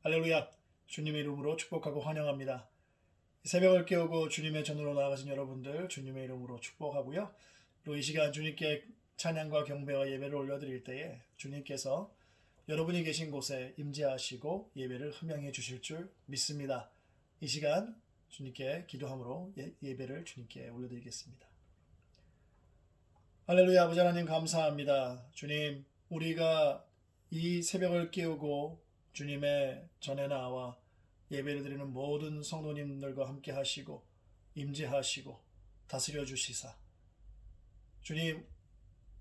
할렐루야. 주님의 이름으로 축복하고 환영합니다. 새벽을 깨우고 주님의 전으로 나아가신 여러분들 주님의 이름으로 축복하고요. 그리고 이 시간 주님께 찬양과 경배와 예배를 올려드릴 때에 주님께서 여러분이 계신 곳에 임재하시고 예배를 흠양해 주실 줄 믿습니다. 이 시간 주님께 기도함으로 예배를 주님께 올려드리겠습니다. 할렐루야. 아버지 하나님 감사합니다. 주님, 우리가 이 새벽을 깨우고 주님의 전에 나와 예배를 드리는 모든 성도님들과 함께 하시고 임재하시고 다스려 주시사, 주님,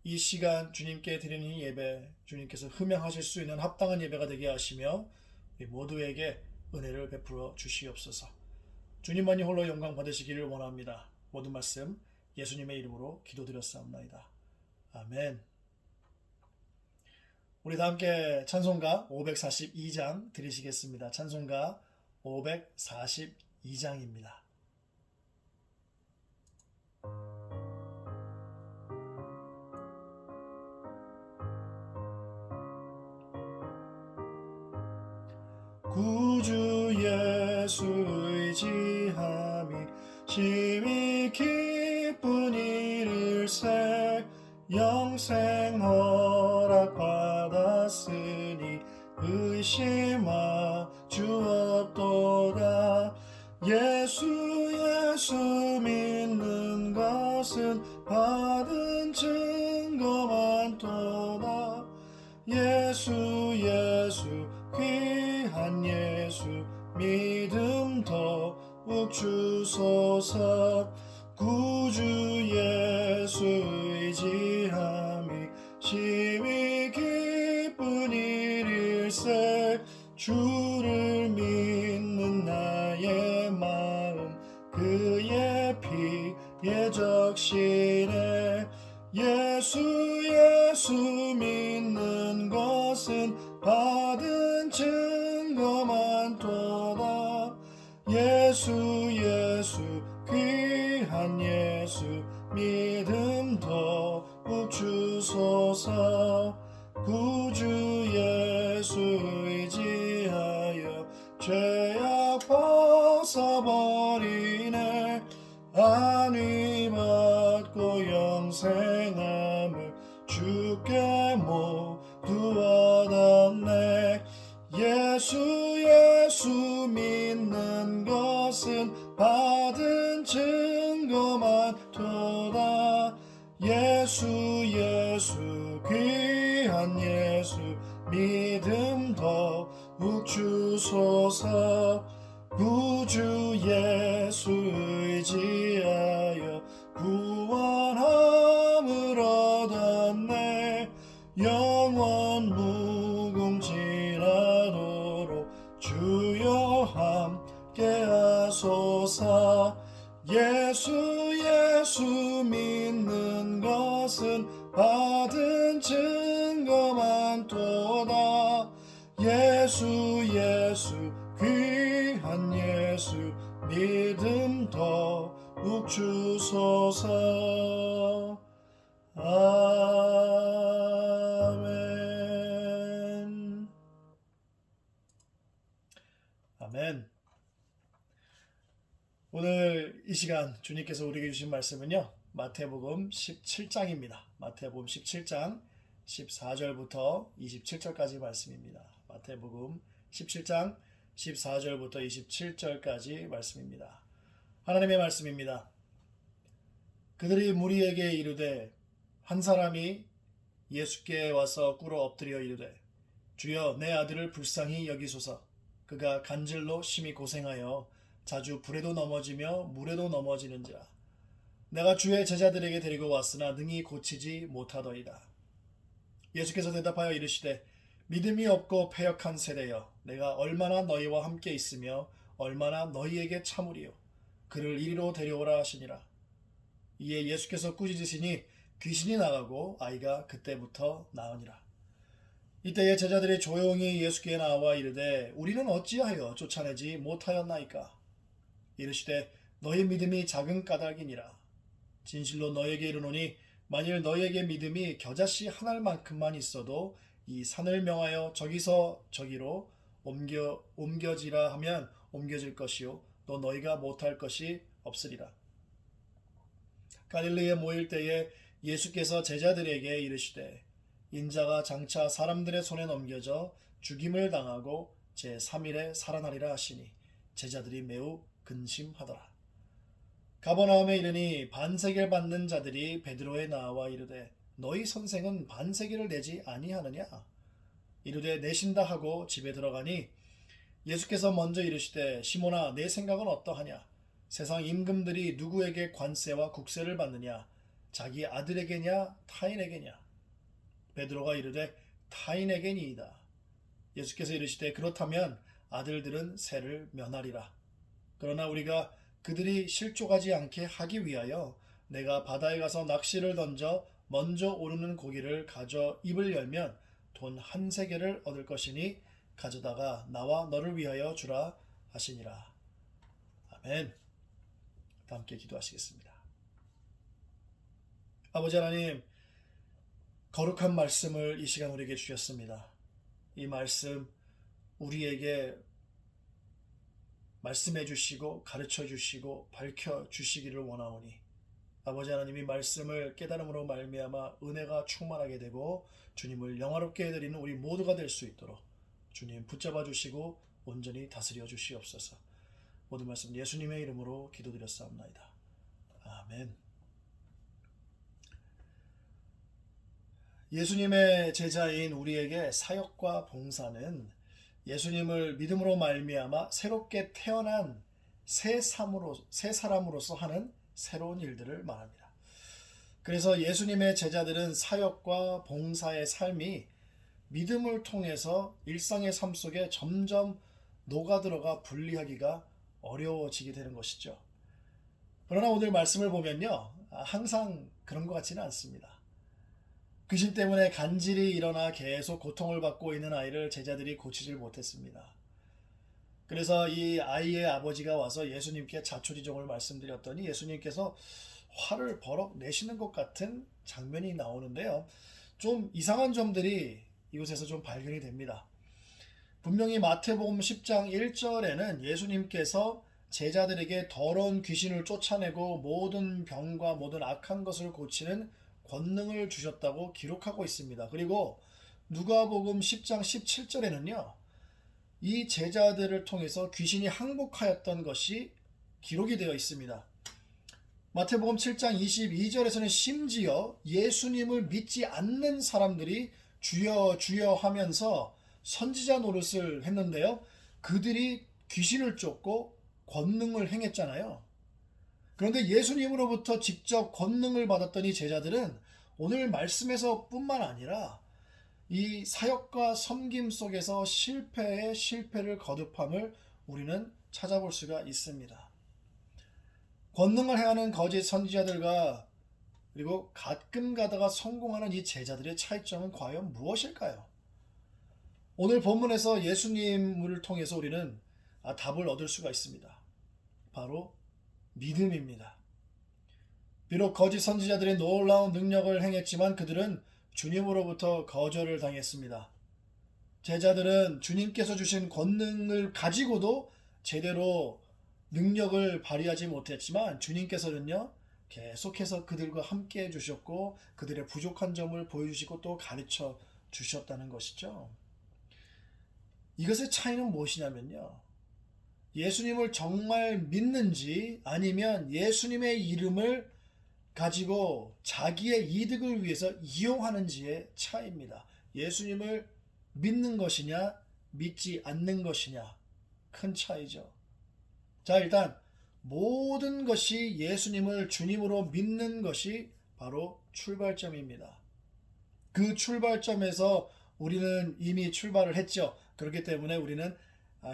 이 시간 주님께 드리는 이 예배 주님께서 흠양하실 수 있는 합당한 예배가 되게 하시며 우리 모두에게 은혜를 베풀어 주시옵소서. 주님만이 홀로 영광 받으시기를 원합니다. 모든 말씀 예수님의 이름으로 기도드렸사옵나이다. 아멘. 우리 다 함께 찬송가 542장 드리시겠습니다. 찬송가 542장입니다. 구주 예수 의지함이 심히 기쁜 일일세, 영생 허락 받았으니 의심하 주옵도다. 예수 믿는 것은 받은 증거만 도다. 예수 귀한 예수 믿음 더욱 주소서. 구주 예수 의지함이 심히 기쁜 일일세, 주를 믿는 나의 마음 그의 피에 적시네. 예수 믿는 것은 받은 증거만 도다. 예수 귀한 예수 믿음 더욱 주소서. 구주 예수 의지하여 죄악 벗어버리네. 안위 받고 영생함을 주께 모두 얻었네. 예수 믿는 것은 받은 증거만 도다. 예수 귀한 예수 믿음 더욱 주소서. 구주 예수 의지하여 구원함을 얻었네. 영원 무궁지라도록 주여 함께 하소서. 예수 믿는 것은 받은 증거만 도다. 예수 귀한 예수 믿음 더욱 주소서. 아멘. 아멘. 오늘 이 시간 주님께서 우리에게 주신 말씀은요, 마태복음 17장입니다. 마태복음 17장 14절부터 27절까지 말씀입니다. 마태복음 17장 14절부터 27절까지 말씀입니다. 하나님의 말씀입니다. 그들이 무리에게 이르되, 한 사람이 예수께 와서 꿇어 엎드려 이르되, 주여, 내 아들을 불쌍히 여기소서. 그가 간질로 심히 고생하여 자주 불에도 넘어지며 물에도 넘어지는지라. 내가 주의 제자들에게 데리고 왔으나 능히 고치지 못하더이다. 예수께서 대답하여 이르시되, 믿음이 없고 패역한 세대여, 내가 얼마나 너희와 함께 있으며 얼마나 너희에게 참으리요. 그를 이리로 데려오라 하시니라. 이에 예수께서 꾸짖으시니 귀신이 나가고 아이가 그때부터 나으니라. 이때에 제자들이 조용히 예수께 나와 이르되, 우리는 어찌하여 쫓아내지 못하였나이까? 이르시되, 너희 믿음이 작은 까닭이니라. 진실로 너희에게 이르노니 만일 너희에게 믿음이 겨자씨 한 알만큼만 있어도 이 산을 명하여 저기서 저기로 옮겨지라 하면 옮겨질 것이요 또 너희가 못할 것이 없으리라. 갈릴리에 모일 때에 예수께서 제자들에게 이르시되 인자가 장차 사람들의 손에 넘겨져 죽임을 당하고 제3일에 살아나리라 하시니 제자들이 매우 근심하더라. 가버나움에 이르니 반세겔 받는 자들이 베드로에 나와 이르되 너희 선생은 반세겔을 내지 아니하느냐? 이르되 내신다 하고 집에 들어가니 예수께서 먼저 이르시되 시몬아 내 생각은 어떠하냐? 세상 임금들이 누구에게 관세와 국세를 받느냐? 자기 아들에게냐 타인에게냐? 베드로가 이르되 타인에게니이다. 예수께서 이르시되 그렇다면 아들들은 세를 면하리라. 그러나 우리가 그들이 실족하지 않게 하기 위하여 내가 바다에 가서 낚시를 던져 먼저 오르는 고기를 가져 입을 열면 돈 1세겔을 얻을 것이니 가져다가 나와 너를 위하여 주라 하시니라. 아멘. 함께 기도하시겠습니다. 아버지 하나님, 거룩한 말씀을 이 시간 우리에게 주셨습니다. 이 말씀 우리에게 말씀해 주시고 가르쳐 주시고 밝혀 주시기를 원하오니 아버지 하나님이 말씀을 깨달음으로 말미암아 은혜가 충만하게 되고 주님을 영화롭게 해드리는 우리 모두가 될 수 있도록 주님 붙잡아 주시고 온전히 다스려 주시옵소서. 모든 말씀 예수님의 이름으로 기도드렸사옵나이다. 아멘. 예수님의 제자인 우리에게 사역과 봉사는 예수님을 믿음으로 말미암아 새롭게 태어난 새 사람으로서 하는 새로운 일들을 말합니다. 그래서 예수님의 제자들은 사역과 봉사의 삶이 믿음을 통해서 일상의 삶 속에 점점 녹아들어가 분리하기가 어려워지게 되는 것이죠. 그러나 오늘 말씀을 보면요, 항상 그런 것 같지는 않습니다. 귀신 때문에 간질이 일어나 계속 고통을 받고 있는 아이를 제자들이 고치질 못했습니다. 그래서 이 아이의 아버지가 와서 예수님께 자초지종을 말씀드렸더니 예수님께서 화를 버럭 내시는 것 같은 장면이 나오는데요. 좀 이상한 점들이 이곳에서 좀 발견이 됩니다. 분명히 마태복음 10장 1절에는 예수님께서 제자들에게 더러운 귀신을 쫓아내고 모든 병과 모든 악한 것을 고치는 권능을 주셨다고 기록하고 있습니다. 그리고 누가복음 10장 17절에는요. 이 제자들을 통해서 귀신이 항복하였던 것이 기록이 되어 있습니다. 마태복음 7장 22절에서는 심지어 예수님을 믿지 않는 사람들이 주여 주여 하면서 선지자 노릇을 했는데요. 그들이 귀신을 쫓고 권능을 행했잖아요. 그런데 예수님으로부터 직접 권능을 받았던 이 제자들은 오늘 말씀에서 뿐만 아니라 이 사역과 섬김 속에서 실패의 실패를 거듭함을 우리는 찾아볼 수가 있습니다. 권능을 행하는 거짓 선지자들과 그리고 가끔 가다가 성공하는 이 제자들의 차이점은 과연 무엇일까요? 오늘 본문에서 예수님을 통해서 우리는 답을 얻을 수가 있습니다. 바로 믿음입니다. 비록 거짓 선지자들이 놀라운 능력을 행했지만 그들은 주님으로부터 거절을 당했습니다. 제자들은 주님께서 주신 권능을 가지고도 제대로 능력을 발휘하지 못했지만 주님께서는요 계속해서 그들과 함께 해주셨고 그들의 부족한 점을 보여주시고 또 가르쳐 주셨다는 것이죠. 이것의 차이는 무엇이냐면요, 예수님을 정말 믿는지 아니면 예수님의 이름을 가지고 자기의 이득을 위해서 이용하는지의 차이입니다. 예수님을 믿는 것이냐 믿지 않는 것이냐 큰 차이죠. 자, 일단 모든 것이 예수님을 주님으로 믿는 것이 바로 출발점입니다. 그 출발점에서 우리는 이미 출발을 했죠. 그렇기 때문에 우리는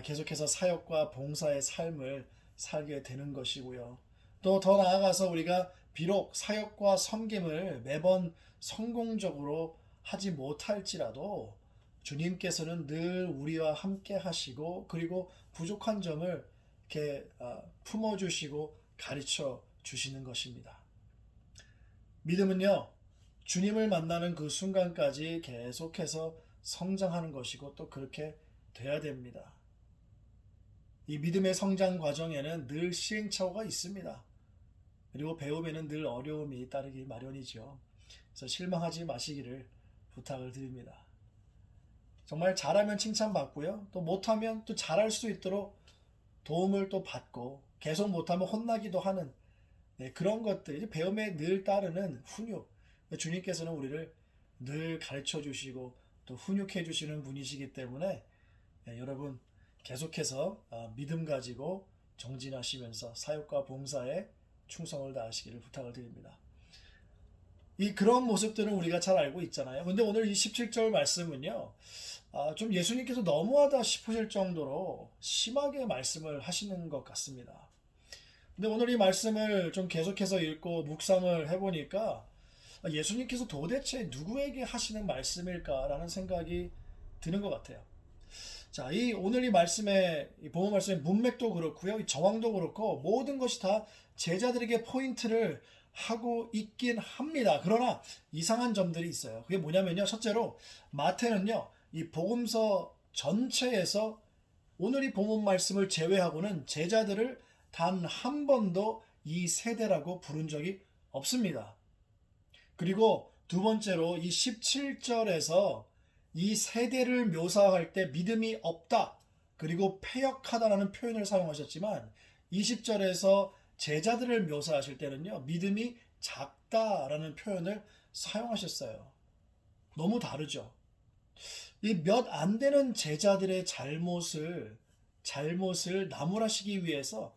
계속해서 사역과 봉사의 삶을 살게 되는 것이고요. 또 더 나아가서 우리가 비록 사역과 섬김을 매번 성공적으로 하지 못할지라도 주님께서는 늘 우리와 함께 하시고 그리고 부족한 점을 이렇게 품어주시고 가르쳐 주시는 것입니다. 믿음은요, 주님을 만나는 그 순간까지 계속해서 성장하는 것이고 또 그렇게 돼야 됩니다. 이 믿음의 성장 과정에는 늘 시행착오가 있습니다. 그리고 배움에는 늘 어려움이 따르기 마련이죠. 그래서 실망하지 마시기를 부탁을 드립니다. 정말 잘하면 칭찬받고요. 또 못하면 또 잘할 수 있도록 도움을 또 받고 계속 못하면 혼나기도 하는 그런 것들이 배움에 늘 따르는 훈육. 주님께서는 우리를 늘 가르쳐 주시고 또 훈육해 주시는 분이시기 때문에 여러분 계속해서 믿음 가지고 정진하시면서 사역과 봉사에 충성을 다하시기를 부탁을 드립니다. 이 그런 모습들은 우리가 잘 알고 있잖아요. 근데 오늘 이 17절 말씀은요, 좀 예수님께서 너무하다 싶으실 정도로 심하게 말씀을 하시는 것 같습니다. 근데 오늘 이 말씀을 좀 계속해서 읽고 묵상을 해보니까 예수님께서 도대체 누구에게 하시는 말씀일까라는 생각이 드는 것 같아요. 자, 오늘 이 말씀의, 이 본문 말씀의 문맥도 그렇고요, 이 정황도 그렇고, 모든 것이 다 제자들에게 포인트를 하고 있긴 합니다. 그러나 이상한 점들이 있어요. 그게 뭐냐면요. 첫째로, 마태는요, 이 복음서 전체에서 오늘 이 본문 말씀을 제외하고는 제자들을 단 한 번도 이 세대라고 부른 적이 없습니다. 그리고 두 번째로 이 17절에서 이 세대를 묘사할 때 믿음이 없다, 그리고 패역하다라는 표현을 사용하셨지만 20절에서 제자들을 묘사하실 때는요, 믿음이 작다라는 표현을 사용하셨어요. 너무 다르죠. 이 몇 안 되는 제자들의 잘못을 나무라시기 위해서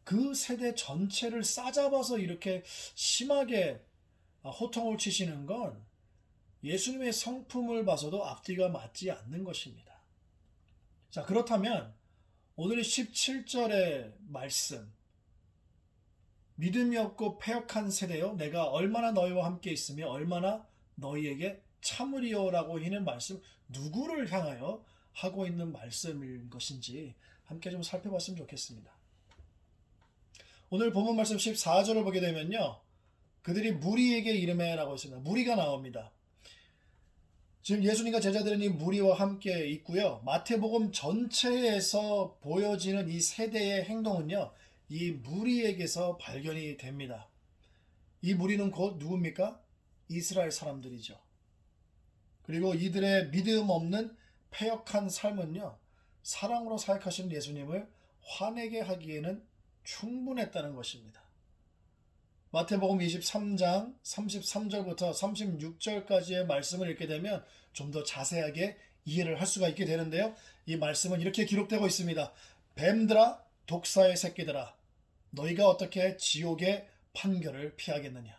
그 세대 전체를 싸잡아서 이렇게 심하게 호통을 치시는 건 예수님의 성품을 봐서도 앞뒤가 맞지 않는 것입니다. 자, 그렇다면 오늘의 17절의 말씀, 믿음이 없고 패역한 세대여 내가 얼마나 너희와 함께 있으며 얼마나 너희에게 참으리요라고 하는 말씀, 누구를 향하여 하고 있는 말씀인 것인지 함께 좀 살펴봤으면 좋겠습니다. 오늘 본문 말씀 14절을 보게 되면요, 그들이 무리에게 이르매라고 했습니다. 무리가 나옵니다. 지금 예수님과 제자들은 이 무리와 함께 있고요. 마태복음 전체에서 보여지는 이 세대의 행동은요, 이 무리에게서 발견이 됩니다. 이 무리는 곧 누굽니까? 이스라엘 사람들이죠. 그리고 이들의 믿음 없는 패역한 삶은요, 사랑으로 사역하시는 예수님을 화내게 하기에는 충분했다는 것입니다. 마태복음 23장 33절부터 36절까지의 말씀을 읽게 되면 좀 더 자세하게 이해를 할 수가 있게 되는데요. 이 말씀은 이렇게 기록되고 있습니다. 뱀들아, 독사의 새끼들아, 너희가 어떻게 지옥의 판결을 피하겠느냐.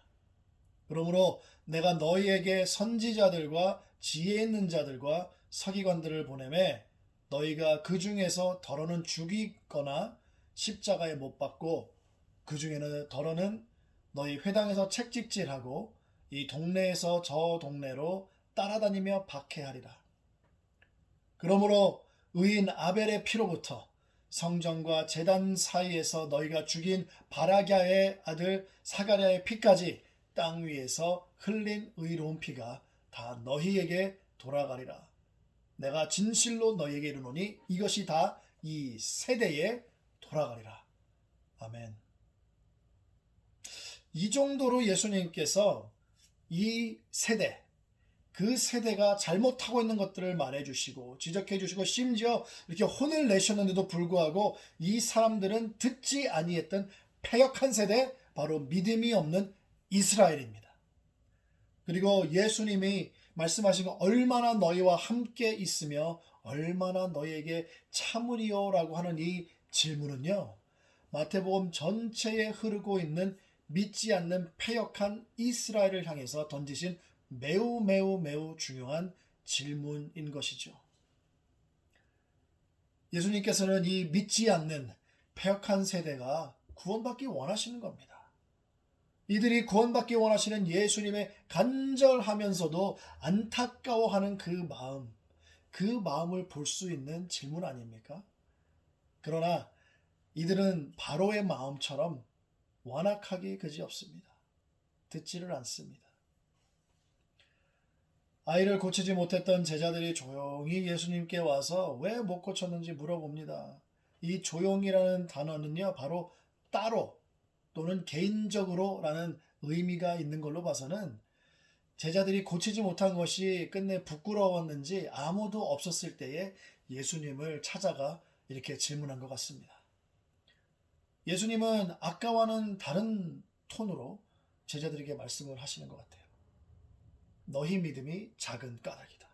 그러므로 내가 너희에게 선지자들과 지혜 있는 자들과 서기관들을 보내매 너희가 그 중에서 더러는 죽이거나 십자가에 못 박고 그 중에는 더러는 너희 회당에서 책찍질하고 이 동네에서 저 동네로 따라다니며 박해하리라. 그러므로 의인 아벨의 피로부터 성전과 제단 사이에서 너희가 죽인 바라갸의 아들 사가랴의 피까지 땅 위에서 흘린 의로운 피가 다 너희에게 돌아가리라. 내가 진실로 너희에게 이르노니 이것이 다 이 세대에 돌아가리라. 아멘. 이 정도로 예수님께서 이 세대, 그 세대가 잘못하고 있는 것들을 말해주시고 지적해주시고 심지어 이렇게 혼을 내셨는데도 불구하고 이 사람들은 듣지 아니했던 패역한 세대, 바로 믿음이 없는 이스라엘입니다. 그리고 예수님이 말씀하신 거, 얼마나 너희와 함께 있으며 얼마나 너희에게 참으리요라고 하는 이 질문은요, 마태복음 전체에 흐르고 있는 믿지 않는 패역한 이스라엘을 향해서 던지신 매우 중요한 질문인 것이죠. 예수님께서는 이 믿지 않는 패역한 세대가 구원받기 원하시는 겁니다. 이들이 구원받기 원하시는 예수님의 간절하면서도 안타까워하는 그 마음을 볼 수 있는 질문 아닙니까? 그러나 이들은 바로의 마음처럼 완악하기 그지없습니다. 듣지를 않습니다. 아이를 고치지 못했던 제자들이 조용히 예수님께 와서 왜 못 고쳤는지 물어봅니다. 이 조용이라는 단어는요, 바로 따로 또는 개인적으로라는 의미가 있는 걸로 봐서는 제자들이 고치지 못한 것이 끝내 부끄러웠는지 아무도 없었을 때에 예수님을 찾아가 이렇게 질문한 것 같습니다. 예수님은 아까와는 다른 톤으로 제자들에게 말씀을 하시는 것 같아요. 너희 믿음이 작은 까닭이다.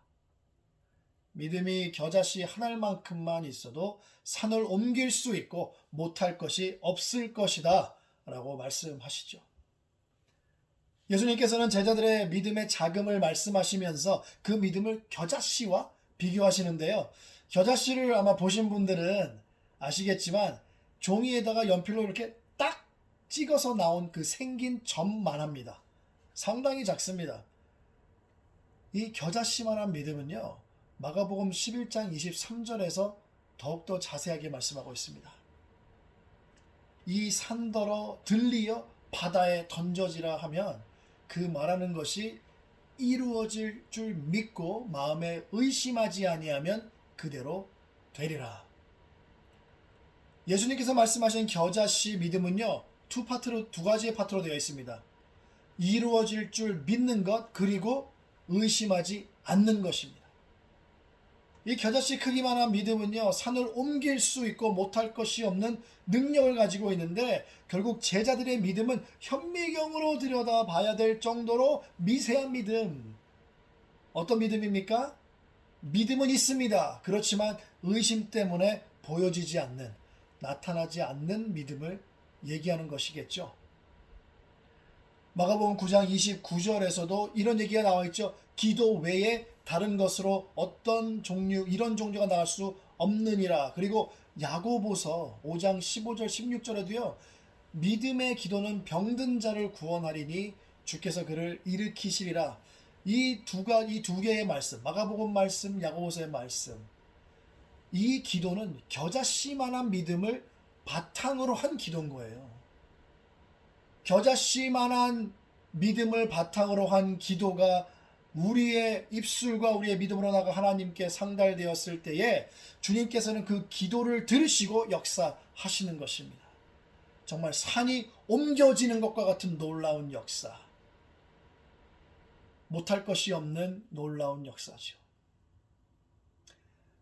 믿음이 겨자씨 한 알만큼만 있어도 산을 옮길 수 있고 못할 것이 없을 것이다 라고 말씀하시죠. 예수님께서는 제자들의 믿음의 자금을 말씀하시면서 그 믿음을 겨자씨와 비교하시는데요. 겨자씨를 아마 보신 분들은 아시겠지만 종이에다가 연필로 이렇게 딱 찍어서 나온 그 생긴 점만 합니다. 상당히 작습니다. 이 겨자씨만한 믿음은요, 마가복음 11장 23절에서 더욱더 자세하게 말씀하고 있습니다. 이 산더러 들리어 바다에 던져지라 하면 그 말하는 것이 이루어질 줄 믿고 마음에 의심하지 아니하면 그대로 되리라. 예수님께서 말씀하신 겨자씨 믿음은요, 두 가지의 파트로 되어 있습니다. 이루어질 줄 믿는 것, 그리고 의심하지 않는 것입니다. 이 겨자씨 크기만한 믿음은요, 산을 옮길 수 있고 못할 것이 없는 능력을 가지고 있는데, 결국 제자들의 믿음은 현미경으로 들여다봐야 될 정도로 미세한 믿음. 어떤 믿음입니까? 믿음은 있습니다. 그렇지만 의심 때문에 보여지지 않는, 나타나지 않는 믿음을 얘기하는 것이겠죠. 마가복음 9장 29절에서도 이런 얘기가 나와 있죠. 기도 외에 다른 것으로 어떤 종류, 이런 종류가 나올 수 없느니라. 그리고 야고보서 5장 15절 16절에도요. 믿음의 기도는 병든 자를 구원하리니 주께서 그를 일으키시리라. 이 두 개의 말씀, 마가복음 말씀, 야고보서의 말씀, 이 기도는 겨자씨만한 믿음을 바탕으로 한 기도인 거예요. 겨자씨만한 믿음을 바탕으로 한 기도가 우리의 입술과 우리의 믿음으로 나가 하나님께 상달되었을 때에 주님께서는 그 기도를 들으시고 역사하시는 것입니다. 정말 산이 옮겨지는 것과 같은 놀라운 역사. 못할 것이 없는 놀라운 역사죠.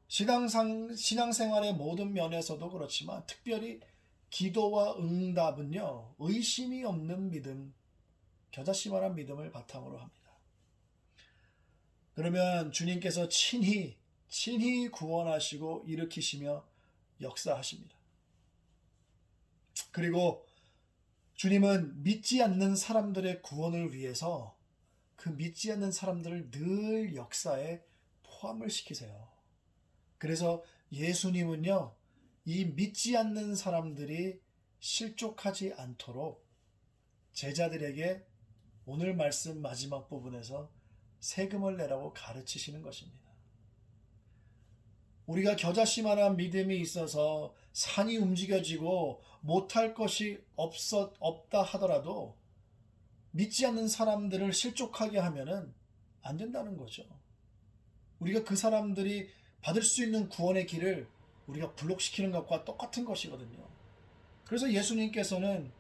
신앙생활의 모든 면에서도 그렇지만 특별히 기도와 응답은요, 의심이 없는 믿음, 겨자씨만한 믿음을 바탕으로 합니다. 그러면 주님께서 친히 구원하시고 일으키시며 역사하십니다. 그리고 주님은 믿지 않는 사람들의 구원을 위해서 그 믿지 않는 사람들을 늘 역사에 포함을 시키세요. 그래서 예수님은요, 이 믿지 않는 사람들이 실족하지 않도록 제자들에게 오늘 말씀 마지막 부분에서 세금을 내라고 가르치시는 것입니다. 우리가 겨자씨만한 믿음이 있어서 산이 움직여지고 못할 것이 없다 하더라도 믿지 않는 사람들을 실족하게 하면은 안 된다는 거죠. 우리가 그 사람들이 받을 수 있는 구원의 길을 우리가 블록시키는 것과 똑같은 것이거든요. 그래서 예수님께서는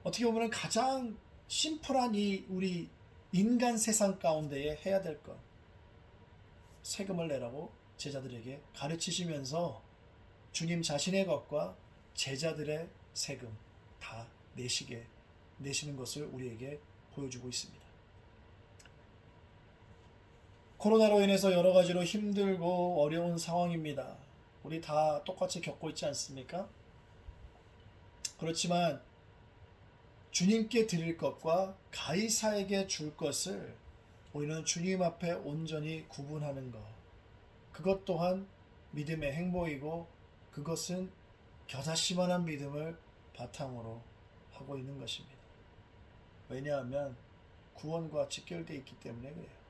어떻게 보면 가장 심플한 이 우리 인간 세상 가운데에 해야 될 것, 세금을 내라고 제자들에게 가르치시면서 주님 자신의 것과 제자들의 세금 다 내시는 것을 우리에게 보여주고 있습니다. 코로나로 인해서 여러 가지로 힘들고 어려운 상황입니다. 우리 다 똑같이 겪고 있지 않습니까? 그렇지만 주님께 드릴 것과 가이사에게 줄 것을 우리는 주님 앞에 온전히 구분하는 것, 그것 또한 믿음의 행보이고 그것은 겨자씨만한 믿음을 바탕으로 하고 있는 것입니다. 왜냐하면 구원과 직결되어 있기 때문에 그래요.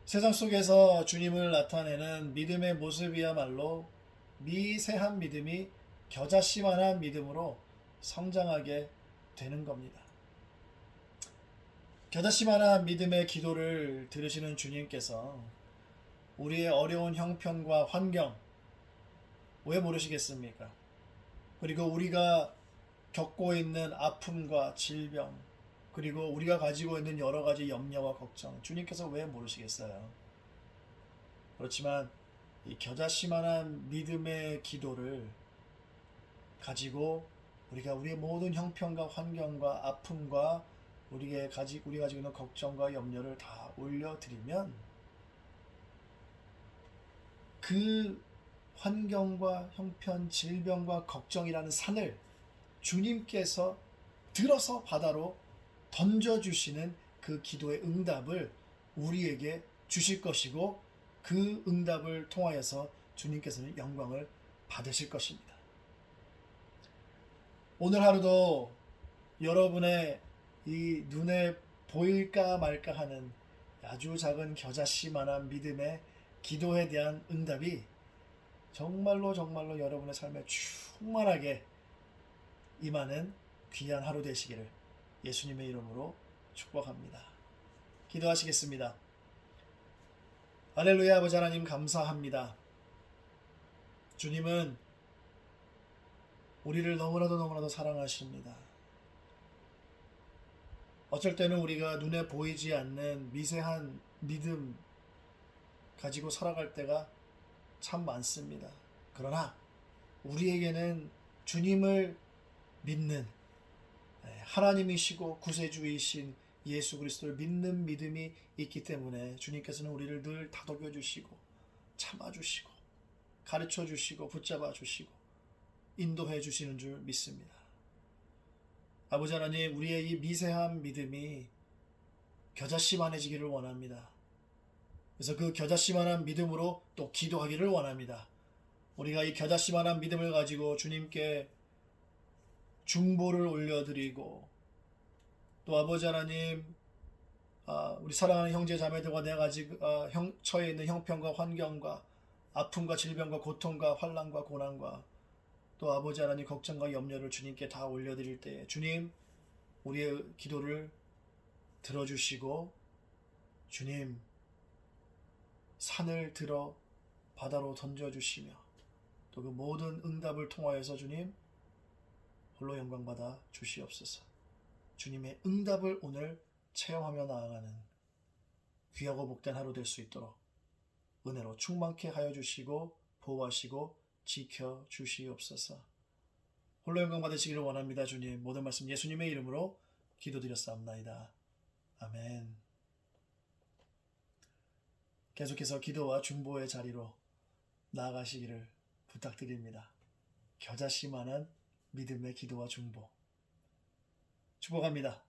세상 속에서 주님을 나타내는 믿음의 모습이야말로 미세한 믿음이 겨자씨만한 믿음으로 성장하게 되는 겁니다. 겨자씨만한 믿음의 기도를 들으시는 주님께서 우리의 어려운 형편과 환경 왜 모르시겠습니까? 그리고 우리가 겪고 있는 아픔과 질병, 그리고 우리가 가지고 있는 여러 가지 염려와 걱정, 주님께서 왜 모르시겠어요? 그렇지만 이 겨자씨만한 믿음의 기도를 가지고 우리가 우리의 모든 형편과 환경과 아픔과 우리가 가지고 있는 걱정과 염려를 다 올려드리면 그 환경과 형편, 질병과 걱정이라는 산을 주님께서 들어서 바다로 던져주시는 그 기도의 응답을 우리에게 주실 것이고 그 응답을 통하여서 주님께서는 영광을 받으실 것입니다. 오늘 하루도 여러분의 이 눈에 보일까 말까 하는 아주 작은 겨자씨만한 믿음의 기도에 대한 응답이 정말로 여러분의 삶에 충만하게 임하는 귀한 하루 되시기를 예수님의 이름으로 축복합니다. 기도하시겠습니다. 할렐루야. 아버지 하나님 감사합니다. 주님은 우리를 너무나도 사랑하십니다. 어쩔 때는 우리가 눈에 보이지 않는 미세한 믿음 가지고 살아갈 때가 참 많습니다. 그러나 우리에게는 주님을 믿는 하나님이시고 구세주이신 예수 그리스도를 믿는 믿음이 있기 때문에 주님께서는 우리를 늘 다독여 주시고 참아 주시고 가르쳐 주시고 붙잡아 주시고 인도해 주시는 줄 믿습니다. 아버지 하나님, 우리의 이 미세한 믿음이 겨자씨만해지기를 원합니다. 그래서 그 겨자씨만한 믿음으로 또 기도하기를 원합니다. 우리가 이 겨자씨만한 믿음을 가지고 주님께 중보를 올려드리고 또 아버지 하나님, 우리 사랑하는 형제 자매들과 내가 가지고 처해 있는 형편과 환경과 아픔과 질병과 고통과 환난과 고난과 또 아버지 하나님 걱정과 염려를 주님께 다 올려드릴 때 주님 우리의 기도를 들어주시고 주님 산을 들어 바다로 던져주시며 또 그 모든 응답을 통하여서 주님 홀로 영광받아 주시옵소서. 주님의 응답을 오늘 체험하며 나아가는 귀하고 복된 하루 될 수 있도록 은혜로 충만케 하여 주시고 보호하시고 지켜 주시옵소서. 홀로 영광 받으시기를 원합니다. 주님 모든 말씀 예수님의 이름으로 기도드렸사옵나이다. 아멘. 계속해서 기도와 중보의 자리로 나아가시기를 부탁드립니다. 겨자씨만한 믿음의 기도와 중보 축복합니다.